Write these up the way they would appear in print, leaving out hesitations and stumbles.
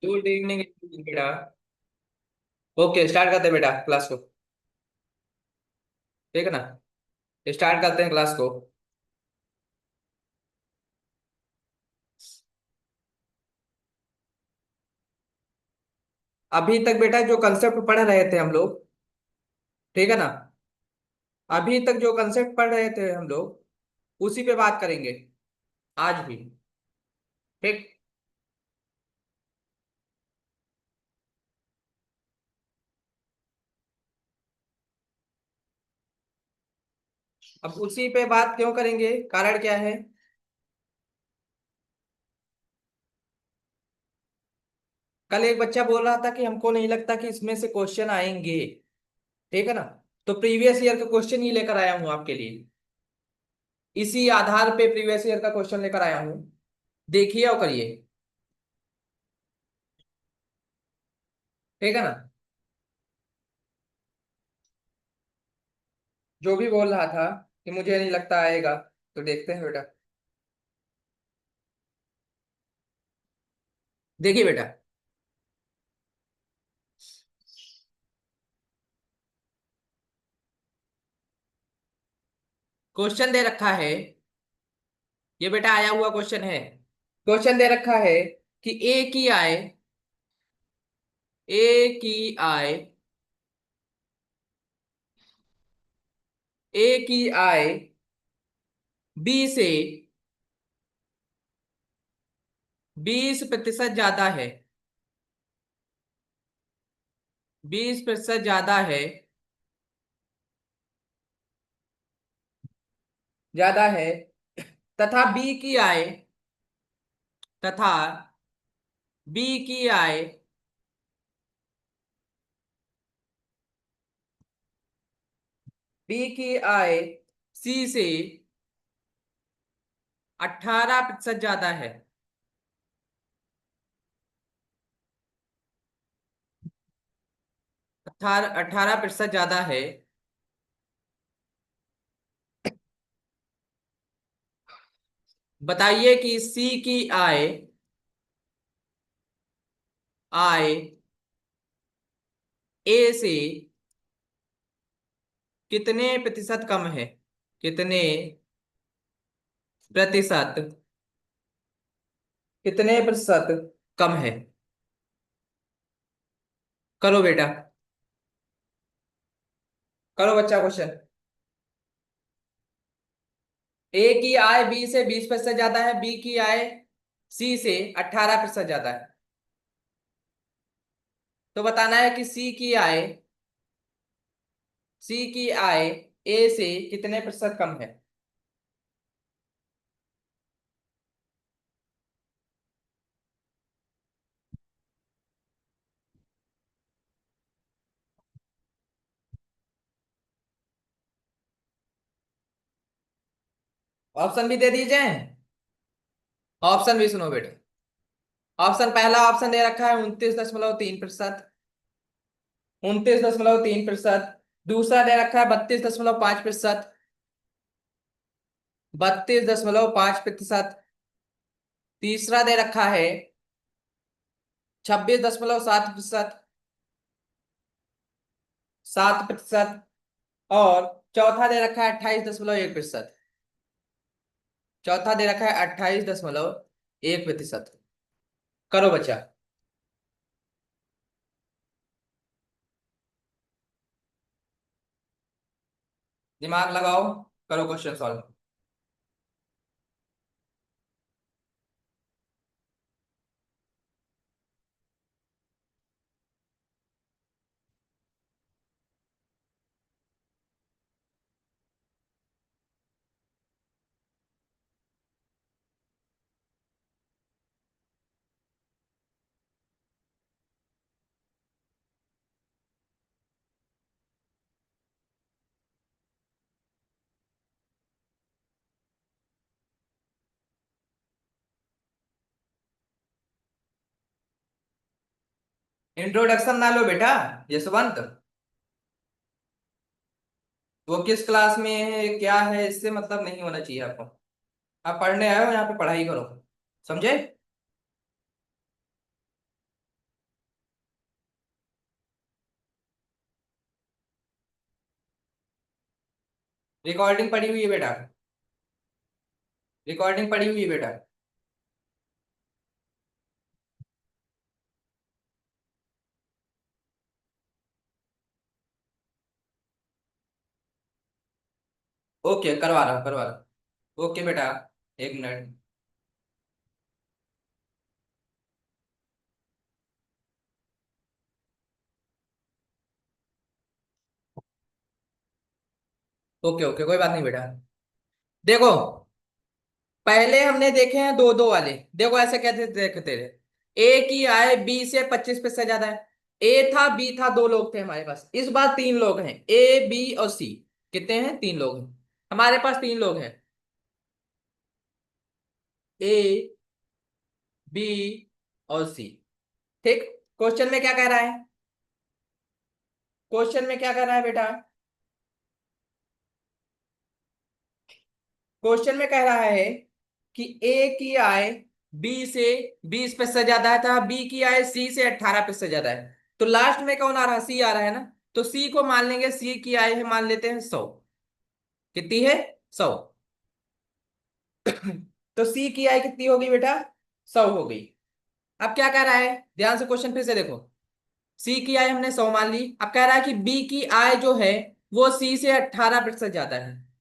Good evening बेटा। Okay, start करते हैं बेटा क्लास को। ठीक है ना। स्टार्ट करते हैं क्लास को। अभी तक बेटा जो कंसेप्ट पढ़ रहे थे हम लोग, ठीक है ना। अभी तक जो कंसेप्ट पढ़ रहे थे हम लोग उसी पे बात करेंगे आज भी। ठीक। अब उसी पे बात क्यों करेंगे, कारण क्या है? कल एक बच्चा बोल रहा था कि हमको नहीं लगता कि इसमें से क्वेश्चन आएंगे। ठीक है ना। तो प्रीवियस ईयर का क्वेश्चन ही लेकर आया हूं आपके लिए। इसी आधार पे प्रीवियस ईयर का क्वेश्चन लेकर आया हूं। देखिए और करिए। ठीक है ना। जो भी बोल रहा था कि मुझे नहीं लगता आएगा, तो देखते हैं बेटा। देखिए बेटा। क्वेश्चन दे रखा है। ये बेटा आया हुआ क्वेश्चन है। क्वेश्चन दे रखा है कि ए की आय ए की आय बी से 20% ज्यादा है। 20% ज्यादा है तथा तथा बी की आय बी की आय सी से 18% ज्यादा है। 18% ज्यादा है। बताइए कि सी की आय ए से कितने प्रतिशत कम है। कितने प्रतिशत कितने प्रतिशत कम है। करो बेटा। करो बच्चा क्वेश्चन। ए की आय बी से 20% ज्यादा है, बी की आय सी से 18% ज्यादा है। तो बताना है कि सी की आय ए से कितने प्रतिशत कम है। ऑप्शन भी दे दिए जाए। ऑप्शन भी सुनो बेटा। ऑप्शन पहला ऑप्शन दे रखा है 29.3%। 29.3%। दूसरा दे रखा है 32.5%। 32.5%। तीसरा दे रखा है 26.7%। 7%। और चौथा दे रखा है 28.1%। चौथा दे रखा है 28.1%। करो बच्चा। दिमाग लगाओ। करो क्वेश्चन सॉल्व। इंट्रोडक्शन ना लो बेटा। यशवंत, वो किस क्लास में है क्या है इससे मतलब नहीं होना चाहिए आपको। आप पढ़ने आए हो, यहाँ पे पढ़ाई करो। समझे? रिकॉर्डिंग पड़ी हुई है बेटा। रिकॉर्डिंग पड़ी हुई है बेटा। ओके, करवा रहा हूँ करवा रहा हूँ। ओके बेटा, 1 मिनट। ओके ओके, कोई बात नहीं बेटा। देखो, पहले हमने देखे हैं दो दो वाले। देखो ऐसे कैसे देखते रहे, ए की आय बी से 25% ज्यादा है। ए था, बी था, दो लोग थे हमारे पास। इस बार तीन लोग हैं, ए बी और सी। कितने हैं? तीन लोग हैं हमारे पास, तीन लोग हैं। ए, बी और सी। ठीक। क्वेश्चन में क्या कह रहा है? क्वेश्चन में क्या कह रहा है बेटा? क्वेश्चन में कह रहा है कि ए की आय बी से 20% ज्यादा था, बी की आय सी से 18% ज्यादा है। तो लास्ट में कौन आ रहा है? सी आ रहा है ना। तो सी को मान लेंगे, सी की आय है, मान लेते हैं 100। कितनी है? 100। तो सी की आय कितनी होगी बेटा? 100 हो गई। अब क्या कह रहा है, ध्यान से क्वेश्चन फिर से देखो। सी की आय हमने 100 मान ली। अब कह रहा है कि बी की आय जो है वो सी से 18% ज्यादा है।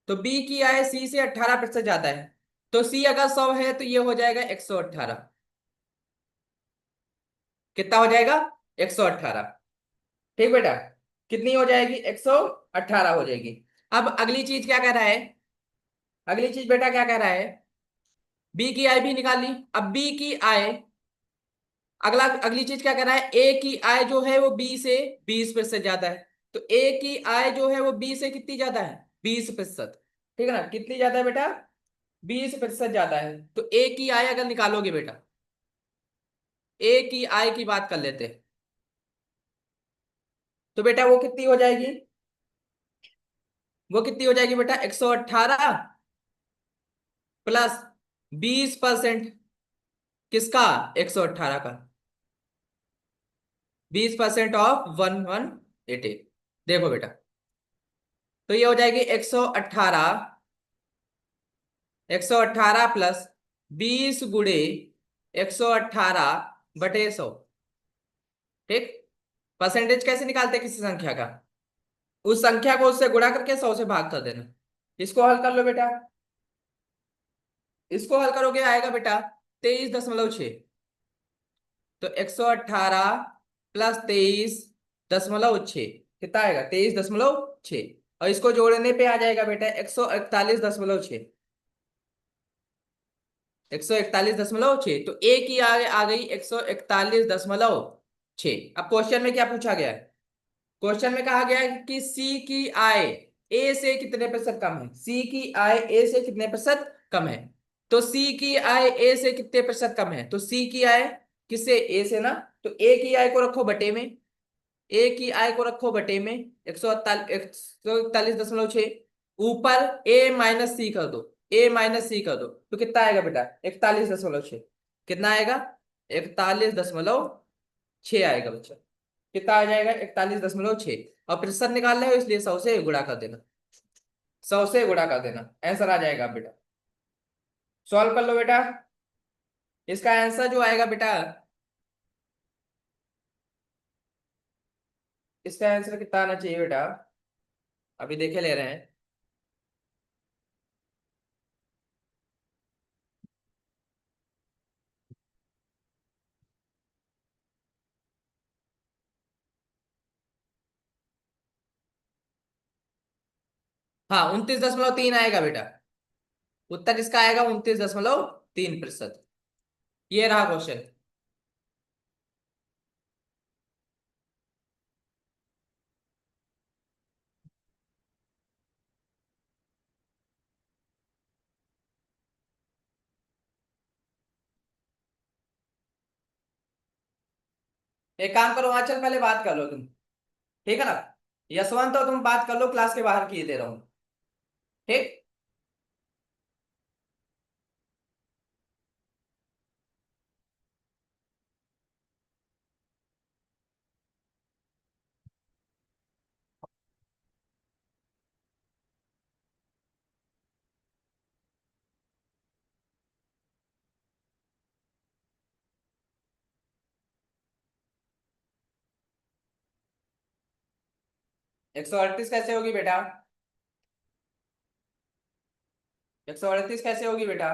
तो बी की आय सी से 18% ज्यादा है। तो सी अगर 100 है तो ये हो जाएगा 118। कितना हो जाएगा? 118। ठीक बेटा। कितनी हो जाएगी? 118 हो जाएगी। अब अगली चीज क्या कह रहा है? अगली चीज बेटा क्या कह रहा है? बी की आय भी निकाल ली। अब बी की आय, अगली चीज क्या कर रहा है? ए की आय जो है वो बी से 20% ज्यादा है। तो ए की आय जो है वो बी से कितनी ज्यादा है? 20%। ठीक है ना? कितनी ज्यादा है बेटा? 20% ज्यादा है। तो ए की आय अगर निकालोगे बेटा, ए की आय की बात कर लेते हैं, तो बेटा वो कितनी हो जाएगी? वो कितनी हो जाएगी बेटा? 118 प्लस 20%। किसका? 118 का। 20% ऑफ 1180। देखो बेटा, तो ये हो जाएगी 118 प्लस 20 × 118/100। ठीक। परसेंटेज कैसे निकालते हैं किसी संख्या का? उस संख्या को उससे गुणा करके 100 से भाग कर देना। इसको हल कर लो बेटा। इसको हल करोगे आएगा बेटा 23.6। तो 118 प्लस 23.6 कितना आएगा? 23.6। और इसको जोड़ने पे आ जाएगा बेटा 141.6। 141.6। तो ए की आ गई 141.6। अब क्वेश्चन में क्या पूछा गया है? क्वेश्चन में कहा गया है कि सी की आय ए से कितने प्रतिशत कम है। सी की आय ए से कितने प्रतिशत कम है? तो सी की आय ए से कितने प्रतिशत कम है? तो सी की आय किससे? ए से ना। तो ए की आय को रखो बटे में। ए की आय को रखो बटे में 141.6। ऊपर ए माइनस सी कर दो। ए माइनस सी कर दो तो कितना आएगा बेटा? 41.6। कितना आएगा? 41.6 आएगा बच्चा। कितना आ जाएगा? 41.6। और प्रतिशत निकाल रहे हो इसलिए 100 से गुणा कर देना। 100 से गुणा कर देना, आंसर आ जाएगा बेटा। सॉल्व कर लो बेटा। इसका आंसर जो आएगा बेटा, इसका आंसर कितना आना चाहिए बेटा? अभी देखे ले रहे हैं। हाँ, 29.3 आएगा बेटा। उत्तर इसका आएगा 29.3%। ये रहा क्वेश्चन। एक काम करो, आंचल पहले बात कर लो तुम। ठीक है ना? यशवंत तो तुम बात कर लो, क्लास के बाहर किए दे रहा हूँ। ठीक। 138 कैसे होगी बेटा? 138 कैसे होगी बेटा?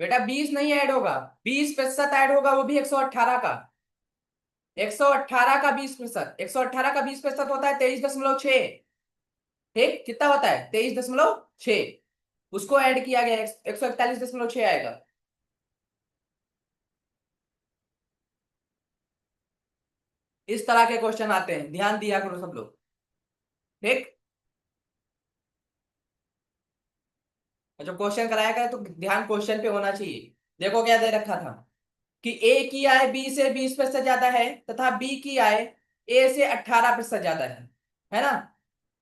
बेटा 20 नहीं ऐड होगा, 20% ऐड होगा, वो भी 118 का। 118 का 20%, 118 का 20% होता है 23.6। ठीक, कितना होता है? 23.6। उसको ऐड किया गया, 141.6 आएगा। इस तरह के क्वेश्चन आते हैं, ध्यान दिया करो सब लोग। ठीक। जब क्वेश्चन कराया गया तो ध्यान क्वेश्चन पे होना चाहिए। देखो क्या दे रखा था कि ए की आय बी से 20% ज्यादा है तथा बी की आय ए से 18% ज्यादा है ना?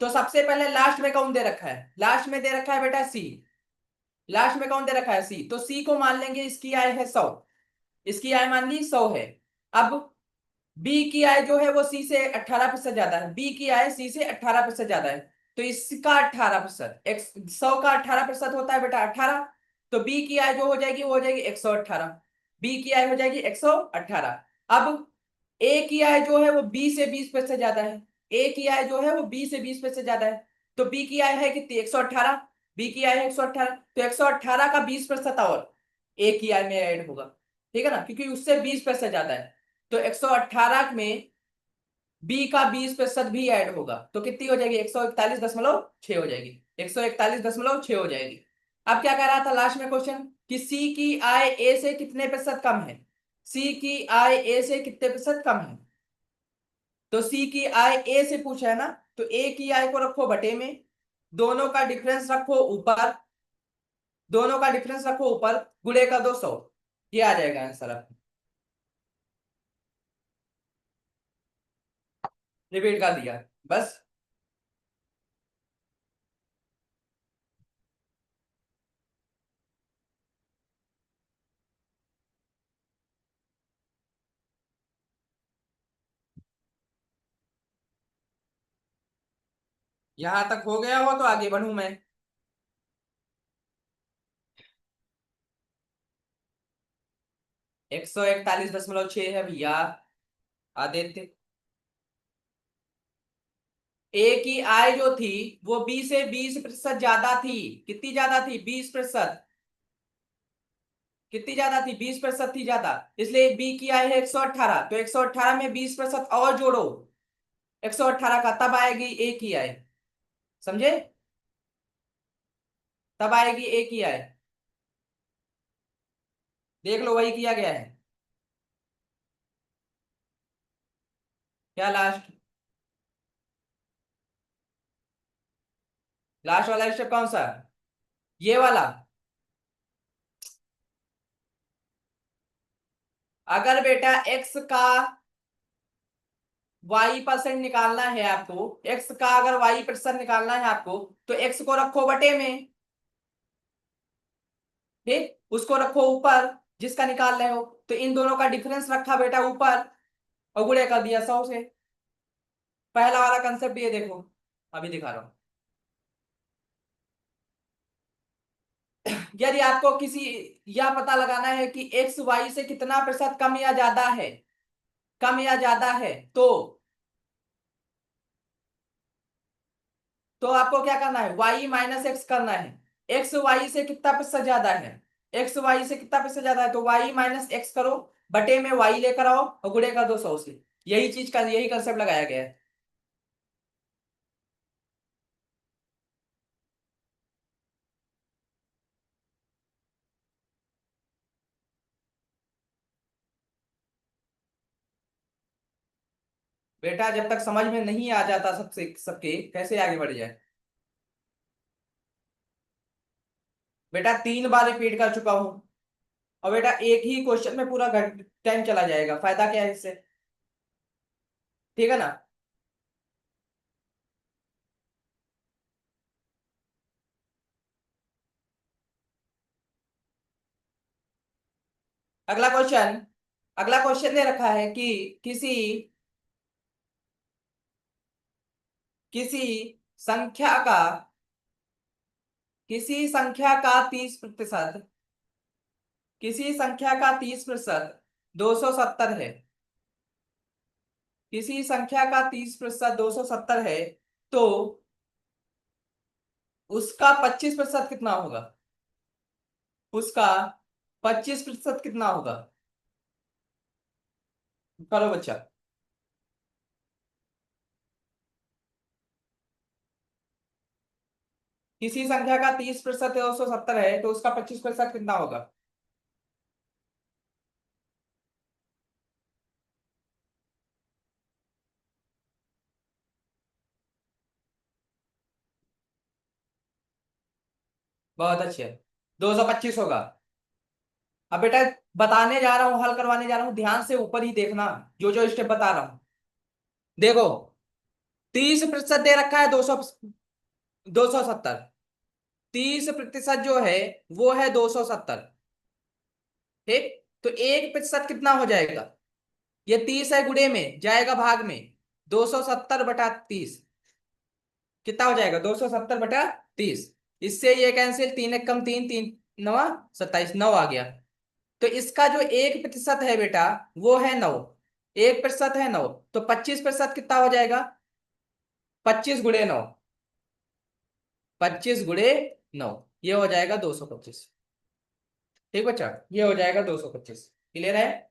तो सबसे पहले लास्ट में कौन दे रखा है? लास्ट में दे रखा है बेटा सी। लास्ट में कौन दे रखा है? सी। तो सी को मान लेंगे, इसकी आय है 100। इसकी आय मान ली 100 है। अब बी की आय जो है वो सी से 18% ज्यादा है, बी की आय सी से 18% ज्यादा है। तो इसका 18%, 100 का 18% होता है बेटा 18। तो बी की आय जो हो जाएगी वो हो जाएगी 118। बी की आय हो जाएगी 118। अब ए की आय जो है वो बी से 20% ज्यादा है। ए की आय जो है वो बी से 20% ज्यादा है। तो बी की आय है कितनी? 118। बी की आय है 118, तो 118 का 20% और ए की आय में ऐड होगा। ठीक है ना, क्योंकि उससे 20% ज्यादा है। तो 118 में बी का 20% भी ऐड होगा, तो कितनी हो जाएगी? 141.6 हो जाएगी। 141.6 हो जाएगी। अब क्या कह रहा था लास्ट में क्वेश्चन कि सी की आय ए से कितने प्रतिशत कम है? सी की आय ए से कितने प्रतिशत कम है? तो सी की आय ए से पूछा है ना, तो ए की आय को रखो बटे में, दोनों का डिफरेंस रखो ऊपर, दोनों का डिफरेंस रखो ऊपर, गुणे का 200। ये आ जाएगा आंसर आपका। रिपीट कर दिया बस। यहां तक हो गया हो तो आगे बढ़ूं मैं। 141.6 है भैया, आदित्य। ए की आय जो थी वो बी से 20% ज्यादा थी। कितनी ज्यादा थी? 20%। कितनी ज्यादा थी? 20% थी ज्यादा। इसलिए बी की आय है 118, तो 118 में 20% और जोड़ो 118 का, तब आएगी ए की आय। समझे? तब आएगी ए की आय। देख लो वही किया गया है। क्या लास्ट? लास्ट वाला स्टेप कौन सा? ये वाला। अगर बेटा एक्स का y% निकालना है आपको, x का अगर y% निकालना है आपको, तो x को रखो बटे में। ठीक, उसको रखो ऊपर जिसका निकाल रहे हो। तो इन दोनों का डिफरेंस रखा बेटा ऊपर और गुणे कर दिया 100 से। पहला वाला कंसेप्ट ये देखो, अभी दिखा रहा हूं। यदि आपको किसी यह पता लगाना है कि एक्स वाई से कितना प्रतिशत कम या ज्यादा है, कम या ज्यादा है, तो आपको क्या करना है? y माइनस एक्स करना है। एक्स वाई से कितना प्रतिशत ज्यादा है? एक्स वाई से कितना प्रतिशत ज्यादा है, तो y माइनस एक्स करो, बटे में y लेकर आओ और गुणे कर दो 100 से। यही चीज का यही कंसेप्ट लगाया गया है। बेटा जब तक समझ में नहीं आ जाता सबसे सबके, कैसे आगे बढ़ जाए? बेटा 3 बार रिपीट कर चुका हूं, और बेटा एक ही क्वेश्चन में पूरा टाइम चला जाएगा, फायदा क्या है इससे? ठीक है ना? अगला क्वेश्चन। अगला क्वेश्चन दे रखा है कि किसी किसी संख्या का किसी संख्या का 30%, किसी संख्या का 30% 270 है, किसी संख्या का 30% 270 है, तो उसका 25% कितना होगा? उसका 25% कितना होगा? करो बच्चा। किसी संख्या का 30% 270 है, तो उसका 25% कितना होगा? बहुत अच्छे। 225 होगा। अब बेटा बताने जा रहा हूं, हल करवाने जा रहा हूं, ध्यान से ऊपर ही देखना, जो जो स्टेप बता रहा हूं। देखो, 30% दे रखा है, 270। 30% जो है वो है 270। ठीक। तो 1% कितना हो जाएगा? ये 30 है, गुणे में जाएगा भाग में। 270/30 कितना हो जाएगा? 270/30। इससे ये कैंसिल, 3 एक कम 3, 3 9 27, 9 आ गया। तो इसका जो 1% है बेटा, वो है 9। 1% है 9, तो 25% कितना हो जाएगा? 25 × 9, 25 × 9, ये हो जाएगा 225। ठीक बच्चा, ये हो जाएगा 225। क्लियर है?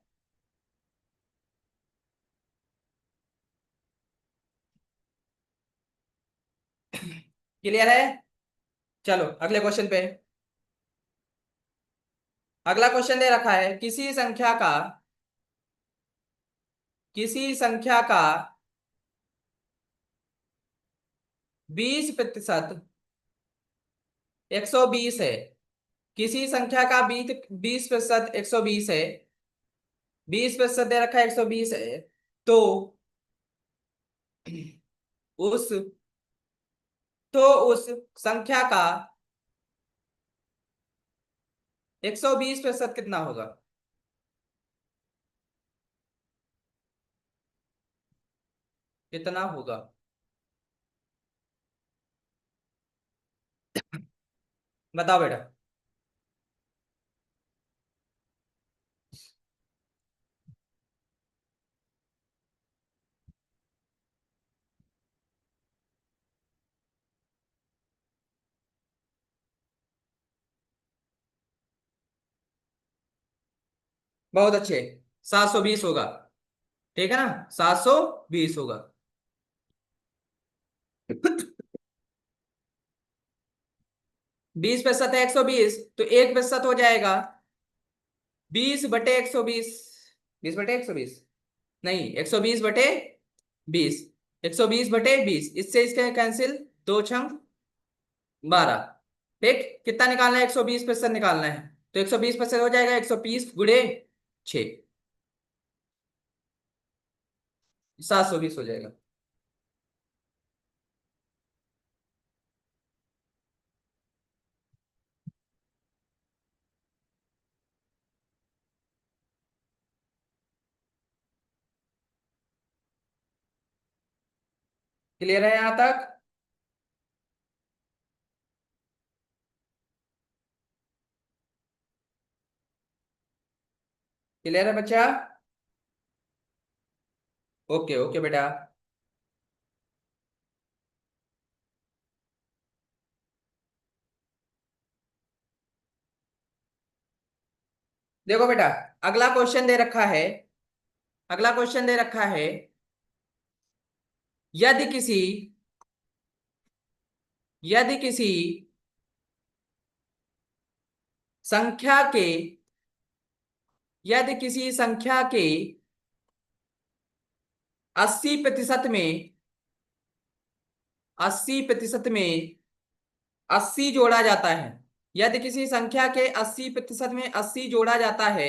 क्लियर है? चलो अगले क्वेश्चन पे। अगला क्वेश्चन दे रखा है, किसी संख्या का 20% 120 है। किसी संख्या का 20% 120 है। 20% दे रखा है, 120 है। तो उस उस संख्या का 120% कितना होगा? कितना होगा? बताओ बेटा। बहुत अच्छे। 720 होगा। ठीक है ना? 720 होगा। 20% है 120, तो 1% हो जाएगा 20/120। 20/120, नहीं, 120/20। 120/20, इससे इसके कैंसिल। 2×6 = 12। ठीक। कितना निकालना है? 120% निकालना है। तो 120% हो जाएगा 120 × 6, 720 हो जाएगा। क्लियर है यहां तक? क्लियर है बच्चा? ओके ओके बेटा। देखो बेटा, अगला क्वेश्चन दे रखा है, अगला क्वेश्चन दे रखा है, यदि किसी यदि किसी संख्या के यदि किसी संख्या के 80% में 80% में 80 जोड़ा जाता है। यदि किसी संख्या के 80% में 80 जोड़ा जाता है,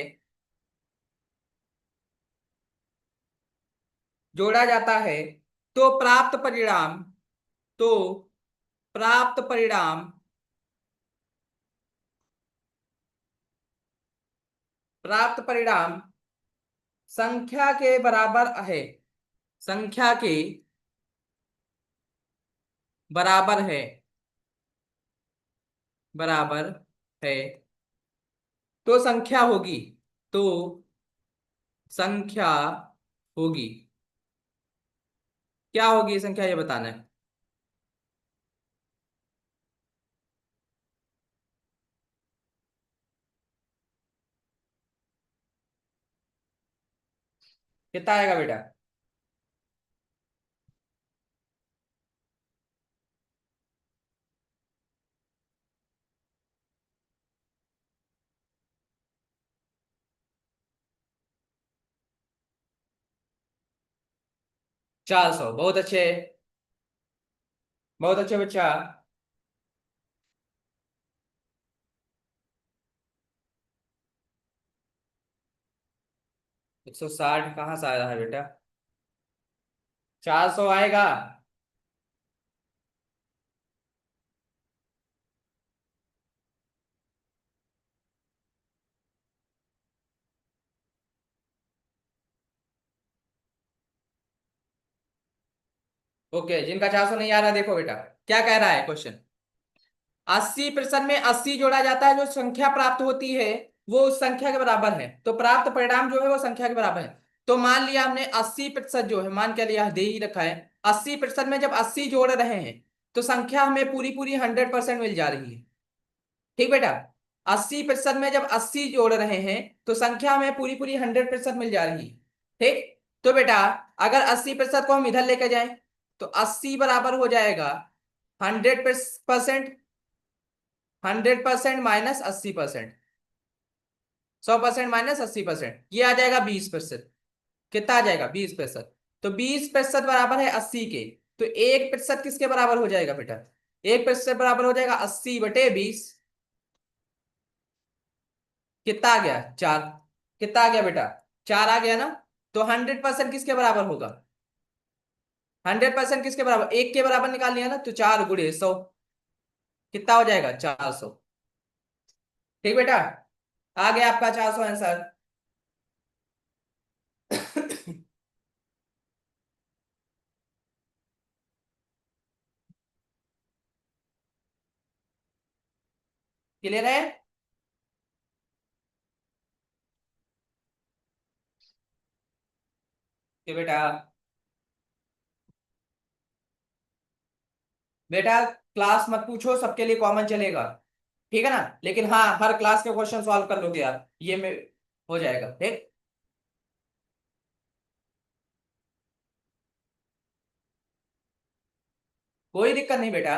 जोड़ा जाता है, तो तो प्राप्त परिणाम प्राप्त परिणाम संख्या के बराबर है। संख्या के बराबर है। बराबर है तो संख्या होगी, तो संख्या होगी, क्या होगी संख्या ये बताना है। कितना आएगा बेटा? 400, बहुत अच्छे, बहुत अच्छे बच्चा। 160 कहाँ से आ रहा है बेटा? 400 आएगा। ओके, जिनका 400 नहीं आ रहा देखो बेटा, क्या कह रहा है क्वेश्चन। 80% में 80 जोड़ा जाता है, जो संख्या प्राप्त होती है वो उस संख्या के बराबर है, तो प्राप्त परिणाम जो है वो संख्या के बराबर है। तो मान लिया हमने 80% जो है, मान क्या लिया, दे ही रखा है। 80% में जब 80 जोड़ रहे हैं तो संख्या हमें पूरी पूरी 100% मिल जा रही है। ठीक बेटा, 80% में जब 80 जोड़ रहे हैं तो संख्या हमें पूरी पूरी 100% मिल जा रही है। ठीक, तो बेटा अगर 80% को हम इधर लेकर जाएं तो 80 बराबर हो जाएगा 100%। 100% माइनस 80%, 100% माइनस 80%, ये आ जाएगा 20%। कितना आ जाएगा? 20%। तो 20% बराबर है 80 के, तो 1% किसके बराबर हो जाएगा बेटा? 1% बराबर हो जाएगा 80/20। कितना आ गया? 4। कितना आ गया बेटा? 4 आ गया ना। तो 100% किसके बराबर होगा? 100% किसके बराबर? 1 के बराबर निकाल लिया ना, तो 4 × 100 कितना हो जाएगा? 400। ठीक बेटा, आ गया आपका 400 आंसर। क्लियर है? कि बेटा, बेटा क्लास मत पूछो, सबके लिए कॉमन चलेगा। ठीक है ना, लेकिन हाँ हर क्लास के क्वेश्चन सॉल्व कर लोगे यार, ये में हो जाएगा। ठीक, कोई दिक्कत नहीं बेटा,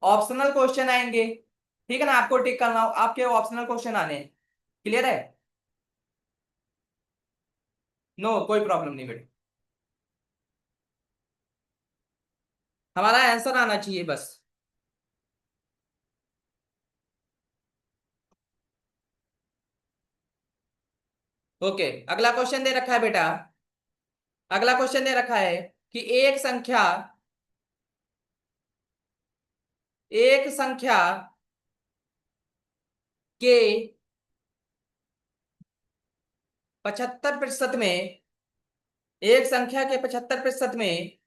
ऑप्शनल क्वेश्चन आएंगे। ठीक है ना, आपको टिक करना हो, आपके ऑप्शनल क्वेश्चन आने हैं। क्लियर है? नो, कोई प्रॉब्लम नहीं बेटा, हमारा आंसर आना चाहिए बस। ओके, अगला क्वेश्चन दे रखा है बेटा। अगला क्वेश्चन दे रखा है कि एक संख्या के 75% में, एक संख्या के 75% में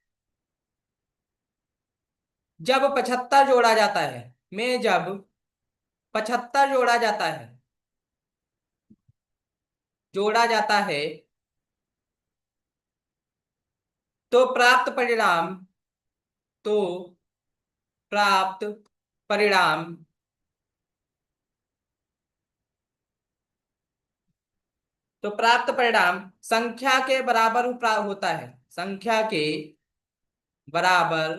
जब 75 जोड़ा जाता है, में जब 75 जोड़ा जाता है तो तो प्राप्त परिणाम संख्या के बराबर होता है, संख्या के बराबर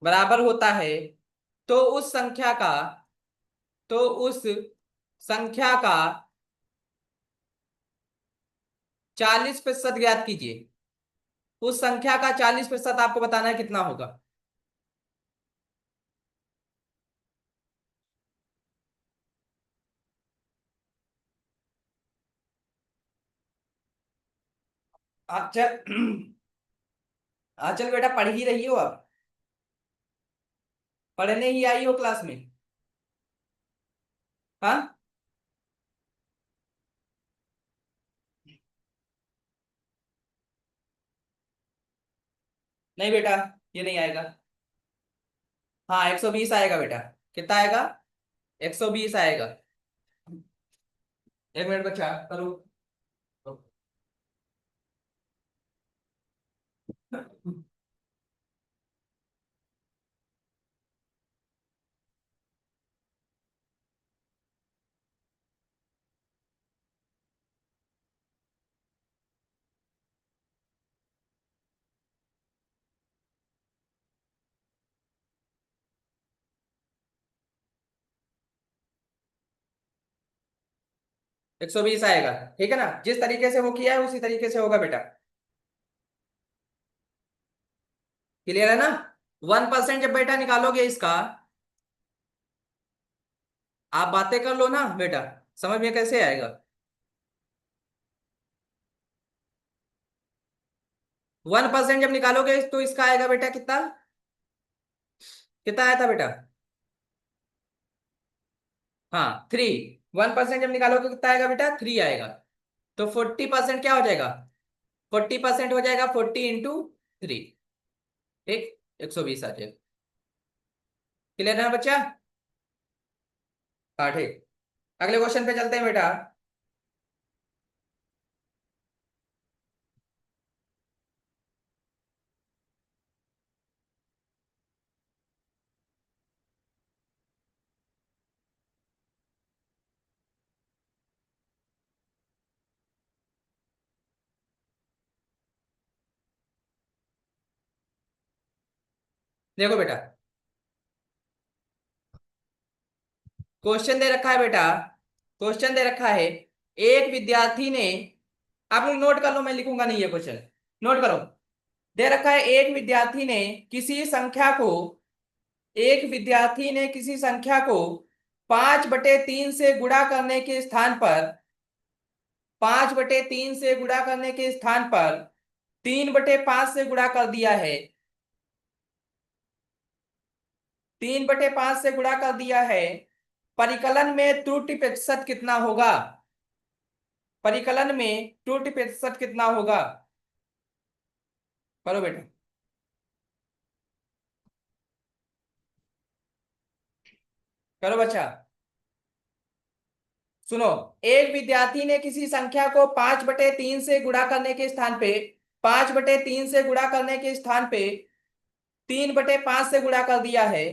बराबर होता है। तो उस संख्या का तो उस संख्या का 40% ज्ञात कीजिए। उस संख्या का 40% आपको बताना है कितना होगा। अच्छा। चल बेटा, पढ़ ही रही हो आप, पढ़ने ही आई हो क्लास में? हाँ, नहीं बेटा, ये नहीं आएगा। हाँ 120 आएगा बेटा। कितना आएगा? 120 आएगा। एक मिनट बच्चा करो। 120 आएगा। ठीक है ना, जिस तरीके से वो किया है उसी तरीके से होगा बेटा। क्लियर है ना? 1% जब बेटा निकालोगे इसका, आप बातें कर लो ना बेटा, समझ में कैसे आएगा? 1% जब निकालोगे तो इसका आएगा बेटा कितना? कितना आया था बेटा? हाँ 3। 1% जब निकालोगे कितना आएगा बेटा? 3 आएगा। तो 40% क्या हो जाएगा? 40% हो जाएगा 40 × 3। ठीक, 120 आ जाएगा। क्लियर है ना बच्चा? हाँ ठीक। अगले क्वेश्चन पे चलते हैं बेटा। देखो बेटा, क्वेश्चन दे रखा है बेटा। क्वेश्चन दे रखा है, एक विद्यार्थी ने, आप लोग नोट कर लो, मैं लिखूंगा नहीं ये क्वेश्चन, नोट करो। दे रखा है, एक विद्यार्थी ने किसी संख्या को 5/3 से गुणा करने के स्थान पर, 5/3 से गुणा करने के स्थान पर 3/5 से गुणा कर दिया है। 3/5 से गुणा कर दिया है। परिकलन में त्रुटि प्रतिशत कितना होगा? परिकलन में त्रुटि प्रतिशत कितना होगा? करो बेटा। करो बच्चा। सुनो, एक विद्यार्थी ने किसी संख्या को 5/3 से गुणा करने के स्थान पे, 5/3 से गुणा करने के स्थान पे 3/5 से गुणा कर दिया है।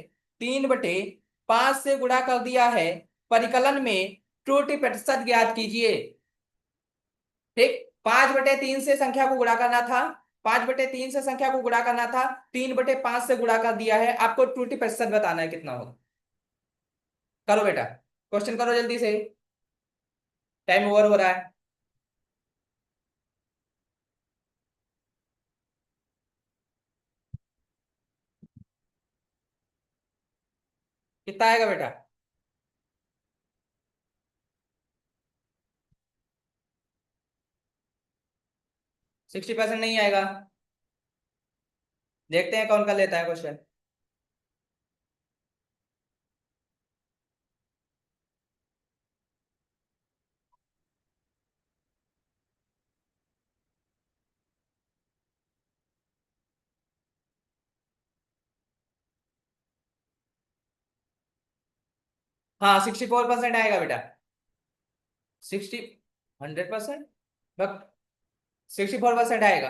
3/5 से गुणा कर दिया है। परिकलन में त्रुटि प्रतिशत ज्ञात कीजिए। ठीक, 5/3 से संख्या को गुणा करना था, 5/3 से संख्या को गुणा करना था, 3/5 से गुणा कर दिया है, आपको त्रुटि प्रतिशत बताना है कितना होगा। करो बेटा, क्वेश्चन करो जल्दी से, टाइम ओवर हो रहा है। कितना आएगा बेटा? 60% नहीं आएगा। देखते हैं कौन कर लेता है क्वेश्चन। हाँ 64% आएगा बेटा। 60, 100%, बट 64% आएगा।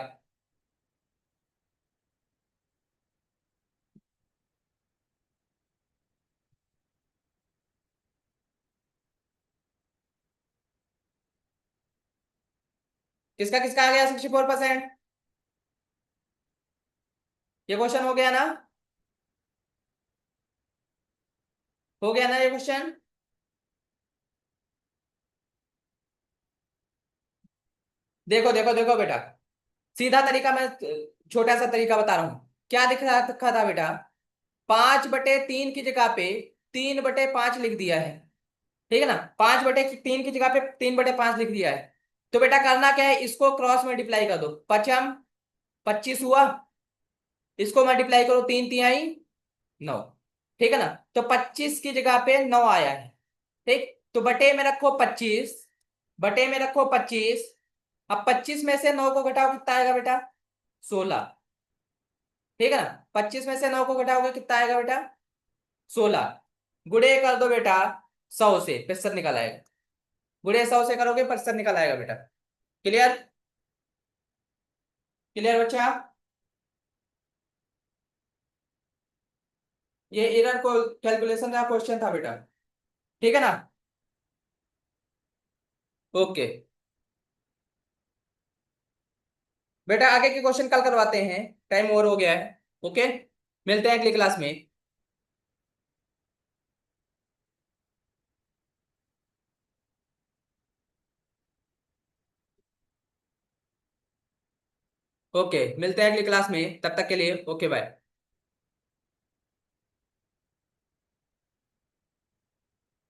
किसका किसका आ गया 64%? ये क्वेश्चन हो गया ना? हो गया ना ये क्वेश्चन? देखो देखो देखो बेटा, सीधा तरीका मैं, छोटा सा तरीका बता रहा हूं। क्या दिख रखा था बेटा? 5/3 की जगह पे 3/5 लिख दिया है। ठीक है ना, 5/3 की जगह पे 3/5 लिख दिया है। तो बेटा करना क्या है, इसको क्रॉस मल्टीप्लाई कर दो। पचम 25 हुआ, इसको मल्टीप्लाई करो, 3 तिहाई 9। ठीक है ना, तो 25 की जगह पे 9 आया है। ठीक, तो बटे में रखो 25, बटे में रखो 25। अब 25 में से 9 को घटाओ, कितना आएगा बेटा? 16। ठीक है ना। 25 में से 9 को घटाओगे कितना आएगा बेटा? 16। गुणे कर दो बेटा 100 से, प्रतिशत निकल आएगा। गुणे 100 से करोगे प्रतिशत निकल आएगा बेटा। क्लियर? क्लियर बच्चा? ये एरर को कैलकुलेशन का क्वेश्चन था बेटा। ठीक है ना। ओके बेटा, आगे के क्वेश्चन कल करवाते हैं, टाइम ओवर हो गया है। ओके, मिलते हैं अगली क्लास में। ओके, मिलते हैं अगली क्लास में, तब तक के लिए ओके बाय।